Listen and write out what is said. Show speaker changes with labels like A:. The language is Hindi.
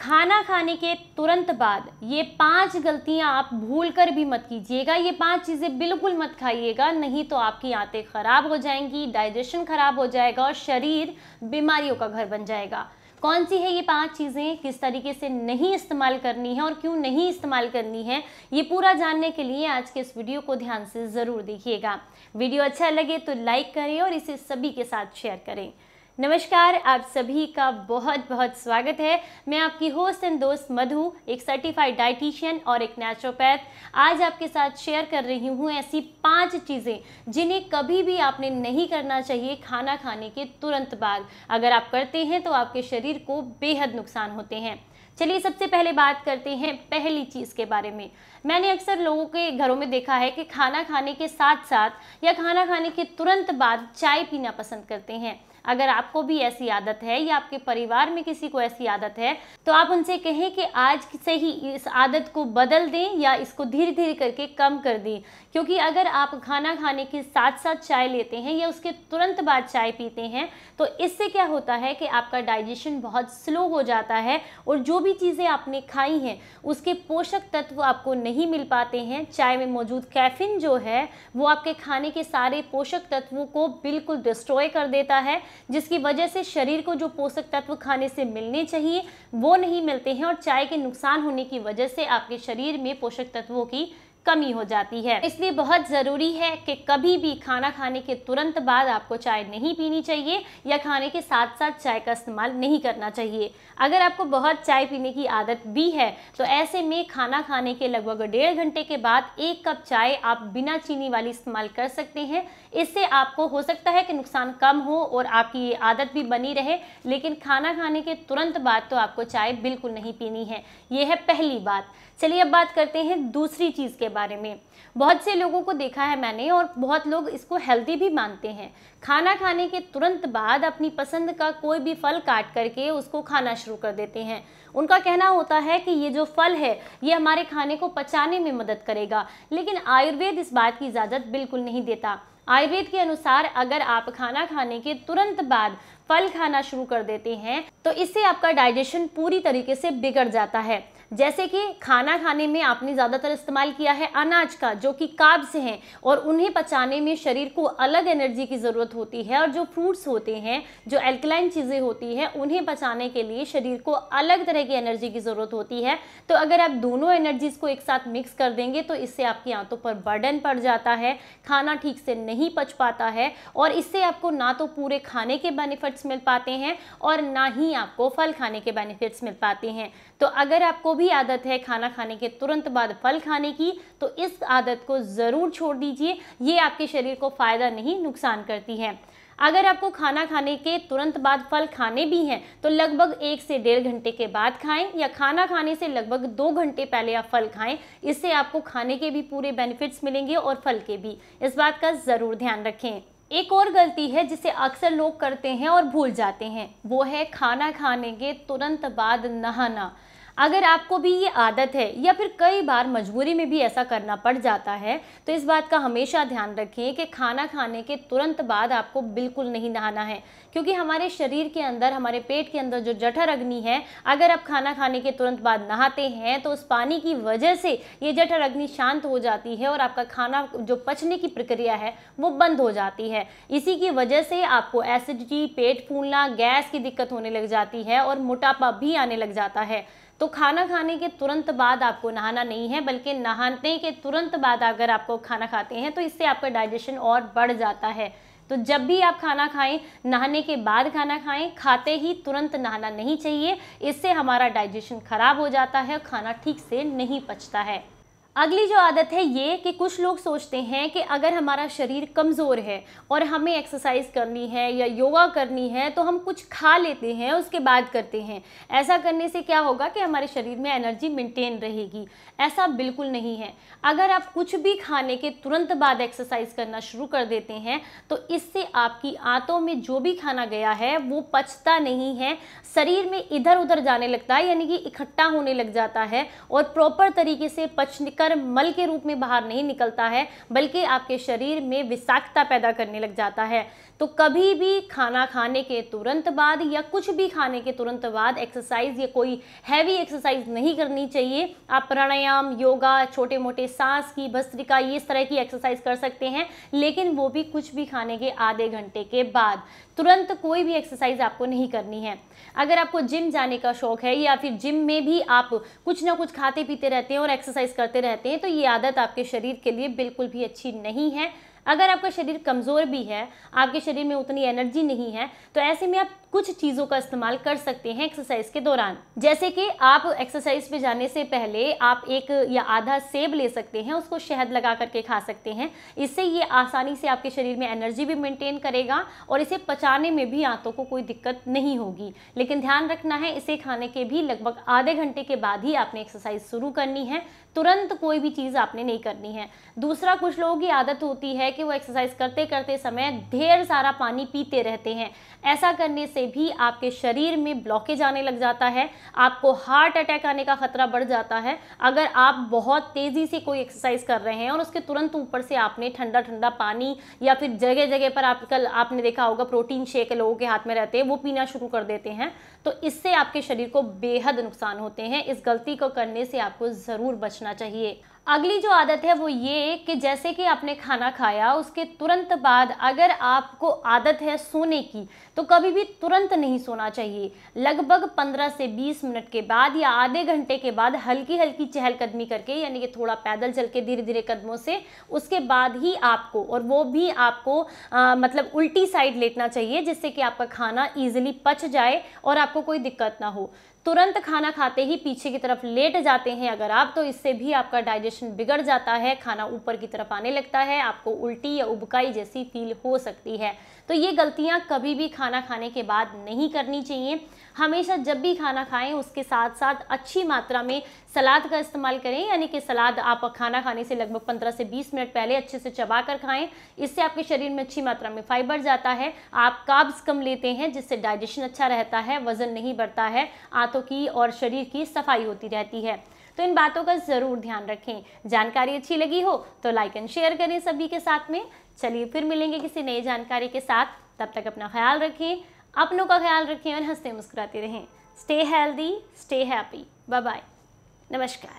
A: खाना खाने के तुरंत बाद ये 5 गलतियां आप भूलकर भी मत कीजिएगा। ये 5 चीज़ें बिल्कुल मत खाइएगा, नहीं तो आपकी आंतें खराब हो जाएंगी, डाइजेशन खराब हो जाएगा और शरीर बीमारियों का घर बन जाएगा। कौन सी है ये 5 चीज़ें, किस तरीके से नहीं इस्तेमाल करनी है और क्यों नहीं इस्तेमाल करनी है, ये पूरा जानने के लिए आज के इस वीडियो को ध्यान से ज़रूर देखिएगा। वीडियो अच्छा लगे तो लाइक करें और इसे सभी के साथ शेयर करें। नमस्कार, आप सभी का बहुत बहुत स्वागत है। मैं आपकी होस्ट एंड दोस्त मधु, एक सर्टिफाइड डाइटिशियन और एक नेचुरोपैथ, आज आपके साथ शेयर कर रही हूँ ऐसी 5 चीज़ें जिन्हें कभी भी आपने नहीं करना चाहिए खाना खाने के तुरंत बाद। अगर आप करते हैं तो आपके शरीर को बेहद नुकसान होते हैं। चलिए सबसे पहले बात करते हैं पहली चीज़ के बारे में। मैंने अक्सर लोगों के घरों में देखा है कि खाना खाने के साथ साथ या खाना खाने के तुरंत बाद चाय पीना पसंद करते हैं। अगर आपको भी ऐसी आदत है या आपके परिवार में किसी को ऐसी आदत है तो आप उनसे कहें कि आज से ही इस आदत को बदल दें या इसको धीरे धीरे करके कम कर दें। क्योंकि अगर आप खाना खाने के साथ साथ चाय लेते हैं या उसके तुरंत बाद चाय पीते हैं तो इससे क्या होता है कि आपका डाइजेशन बहुत स्लो हो जाता है और जो भी चीज़ें आपने खाई हैं उसके पोषक तत्व आपको नहीं मिल पाते हैं। चाय में मौजूद कैफीन जो है वो आपके खाने के सारे पोषक तत्वों को बिल्कुल डिस्ट्रॉय कर देता है, जिसकी वजह से शरीर को जो पोषक तत्व खाने से मिलने चाहिए वो नहीं मिलते हैं और चाय के नुकसान होने की वजह से आपके शरीर में पोषक तत्वों की कमी हो जाती है। इसलिए बहुत ज़रूरी है कि कभी भी खाना खाने के तुरंत बाद आपको चाय नहीं पीनी चाहिए या खाने के साथ साथ चाय का इस्तेमाल नहीं करना चाहिए। अगर आपको बहुत चाय पीने की आदत भी है तो ऐसे में खाना खाने के लगभग 1.5 घंटे के बाद 1 कप चाय आप बिना चीनी वाली इस्तेमाल कर सकते हैं। इससे आपको हो सकता है कि नुकसान कम हो और आपकी ये आदत भी बनी रहे, लेकिन खाना खाने के तुरंत बाद तो आपको चाय बिल्कुल नहीं पीनी है। ये है पहली बात। चलिए अब बात करते हैं दूसरी चीज़ के बारे में। बहुत से लोगों को देखा है मैंने और बहुत लोग इसको हेल्दी भी मानते हैं। खाना खाने के तुरंत बाद अपनी पसंद का कोई भी फल काट करके उसको खाना शुरू कर देते हैं। उनका कहना होता है कि ये जो फल है ये हमारे खाने को पचाने में मदद करेगा, लेकिन आयुर्वेद इस बात की इजाज़त बिल्कुल नहीं देता। आयुर्वेद के अनुसार अगर आप खाना खाने के तुरंत बाद फल खाना शुरू कर देते हैं तो इससे आपका डाइजेशन पूरी तरीके से बिगड़ जाता है। जैसे कि खाना खाने में आपने ज़्यादातर इस्तेमाल किया है अनाज का, जो कि कार्ब्स हैं और उन्हें पचाने में शरीर को अलग एनर्जी की ज़रूरत होती है, और जो फ्रूट्स होते हैं, जो एल्कलाइन चीज़ें होती हैं, उन्हें पचाने के लिए शरीर को अलग तरह की एनर्जी की ज़रूरत होती है। तो अगर आप दोनों एनर्जीज़ को एक साथ मिक्स कर देंगे तो इससे आपकी आंतों पर बर्डन पड़ जाता है, खाना ठीक से नहीं पच पाता है और इससे आपको ना तो पूरे खाने के बेनिफिट्स मिल पाते हैं और ना ही आपको फल खाने के बेनिफिट्स मिल पाते हैं। तो अगर आपको भी आदत है खाना खाने के तुरंत बाद फल खाने की तो इस आदत को ज़रूर छोड़ दीजिए। ये आपके शरीर को फ़ायदा नहीं, नुकसान करती है। अगर आपको खाना खाने के तुरंत बाद फल खाने भी हैं तो लगभग 1 से 1.5 घंटे के बाद खाएं या खाना खाने से लगभग 2 घंटे पहले आप फल खाएं। इससे आपको खाने के भी पूरे बेनिफिट्स मिलेंगे और फल के भी। इस बात का ज़रूर ध्यान रखें। एक और गलती है जिसे अक्सर लोग करते हैं और भूल जाते हैं, वो है खाना खाने के तुरंत बाद नहाना। अगर आपको भी ये आदत है या फिर कई बार मजबूरी में भी ऐसा करना पड़ जाता है तो इस बात का हमेशा ध्यान रखें कि खाना खाने के तुरंत बाद आपको बिल्कुल नहीं नहाना है, क्योंकि हमारे शरीर के अंदर, हमारे पेट के अंदर जो जठर अग्नि है, अगर आप खाना खाने के तुरंत बाद नहाते हैं तो उस पानी की वजह से ये जठर अग्नि शांत हो जाती है और आपका खाना जो पचने की प्रक्रिया है वो बंद हो जाती है। इसी की वजह से आपको एसिडिटी, पेट फूलना, गैस की दिक्कत होने लग जाती है और मोटापा भी आने लग जाता है। तो खाना खाने के तुरंत बाद आपको नहाना नहीं है, बल्कि नहाने के तुरंत बाद अगर आपको खाना खाते हैं तो इससे आपका डाइजेशन और बढ़ जाता है। तो जब भी आप खाना खाएं, नहाने के बाद खाना खाएं, खाते ही तुरंत नहाना नहीं चाहिए। इससे हमारा डाइजेशन खराब हो जाता है, खाना ठीक से नहीं पचता है। अगली जो आदत है ये कि कुछ लोग सोचते हैं कि अगर हमारा शरीर कमज़ोर है और हमें एक्सरसाइज करनी है या योगा करनी है तो हम कुछ खा लेते हैं उसके बाद करते हैं। ऐसा करने से क्या होगा कि हमारे शरीर में एनर्जी मेंटेन रहेगी। ऐसा बिल्कुल नहीं है। अगर आप कुछ भी खाने के तुरंत बाद एक्सरसाइज करना शुरू कर देते हैं तो इससे आपकी आंतों में जो भी खाना गया है वो पचता नहीं है, शरीर में इधर उधर जाने लगता है, यानी कि इकट्ठा होने लग जाता है और प्रॉपर तरीके से पचने कर मल के रूप में बाहर नहीं निकलता है, बल्कि आपके शरीर में विषाक्तता पैदा करने लग जाता है। तो कभी भी खाना खाने के तुरंत बाद या कुछ भी खाने के तुरंत बाद एक्सरसाइज या कोई हैवी एक्सरसाइज नहीं करनी चाहिए। आप प्राणायाम, योगा, छोटे मोटे सांस की, भस्त्रिका, ये इस तरह की एक्सरसाइज कर सकते हैं, लेकिन वो भी कुछ भी खाने के आधे घंटे के बाद। तुरंत कोई भी एक्सरसाइज आपको नहीं करनी है। अगर आपको जिम जाने का शौक है या फिर जिम में भी आप कुछ ना कुछ खाते पीते रहते हैं और एक्सरसाइज करते रहते हैं, तो ये आदत आपके शरीर के लिए बिल्कुल भी अच्छी नहीं है। अगर आपका शरीर कमज़ोर भी है, आपके शरीर में उतनी एनर्जी नहीं है, तो ऐसे में आप कुछ चीज़ों का इस्तेमाल कर सकते हैं एक्सरसाइज के दौरान। जैसे कि आप एक्सरसाइज पे जाने से पहले आप एक या आधा सेब ले सकते हैं, उसको शहद लगा करके खा सकते हैं। इससे ये आसानी से आपके शरीर में एनर्जी भी मेंटेन करेगा और इसे पचाने में भी आंतों को कोई दिक्कत नहीं होगी। लेकिन ध्यान रखना है, इसे खाने के भी लगभग आधे घंटे के बाद ही आपने एक्सरसाइज शुरू करनी है, तुरंत कोई भी चीज़ आपने नहीं करनी है। दूसरा, कुछ लोगों की आदत होती है कि वो एक्सरसाइज करते करते समय ढेर सारा पानी पीते रहते हैं। ऐसा करने से भी आपके शरीर में ब्लॉकेज आने लग जाता है, आपको हार्ट अटैक आने का खतरा बढ़ जाता है। अगर आप बहुत तेज़ी से कोई एक्सरसाइज कर रहे हैं और उसके तुरंत ऊपर से आपने ठंडा ठंडा पानी या फिर जगह जगह पर आजकल आपने देखा होगा प्रोटीन शेक लोगों के हाथ में रहते हैं, वो पीना शुरू कर देते हैं, तो इससे आपके शरीर को बेहद नुकसान होते हैं। इस गलती को करने से आपको ज़रूर बचना चाहिए। अगली जो आदत है वो ये कि जैसे कि आपने खाना खाया उसके तुरंत बाद अगर आपको आदत है सोने की, तो कभी भी तुरंत नहीं सोना चाहिए। लगभग 15 से 20 मिनट के बाद या आधे घंटे के बाद हल्की हल्की चहलकदमी करके, यानी कि थोड़ा पैदल चल के धीरे धीरे कदमों से, उसके बाद ही आपको, और वो भी आपको मतलब उल्टी साइड लेटना चाहिए, जिससे कि आपका खाना ईजिली पच जाए और आपको कोई दिक्कत ना हो। तुरंत खाना खाते ही पीछे की तरफ लेट जाते हैं अगर आप, तो इससे भी आपका डाइजेशन बिगड़ जाता है, खाना ऊपर की तरफ आने लगता है, आपको उल्टी या उबकाई जैसी फील हो सकती है। तो ये गलतियां कभी भी खाना खाने के बाद नहीं करनी चाहिए। हमेशा जब भी खाना खाएं उसके साथ साथ अच्छी मात्रा में सलाद का इस्तेमाल करें, यानी कि सलाद आप खाना खाने से लगभग 15 से 20 मिनट पहले अच्छे से चबा कर खाएं। इससे आपके शरीर में अच्छी मात्रा में फाइबर जाता है, आप कार्ब्स कम लेते हैं, जिससे डाइजेशन अच्छा रहता है, वजन नहीं बढ़ता है, आंतों की और शरीर की सफाई होती रहती है। तो इन बातों का ज़रूर ध्यान रखें। जानकारी अच्छी लगी हो तो लाइक एंड शेयर करें सभी के साथ में। चलिए फिर मिलेंगे किसी नई जानकारी के साथ, तब तक अपना ख्याल रखें, अपनों का ख्याल रखें और हंसते मुस्कुराते रहें। Stay healthy, stay happy. Bye bye, नमस्कार।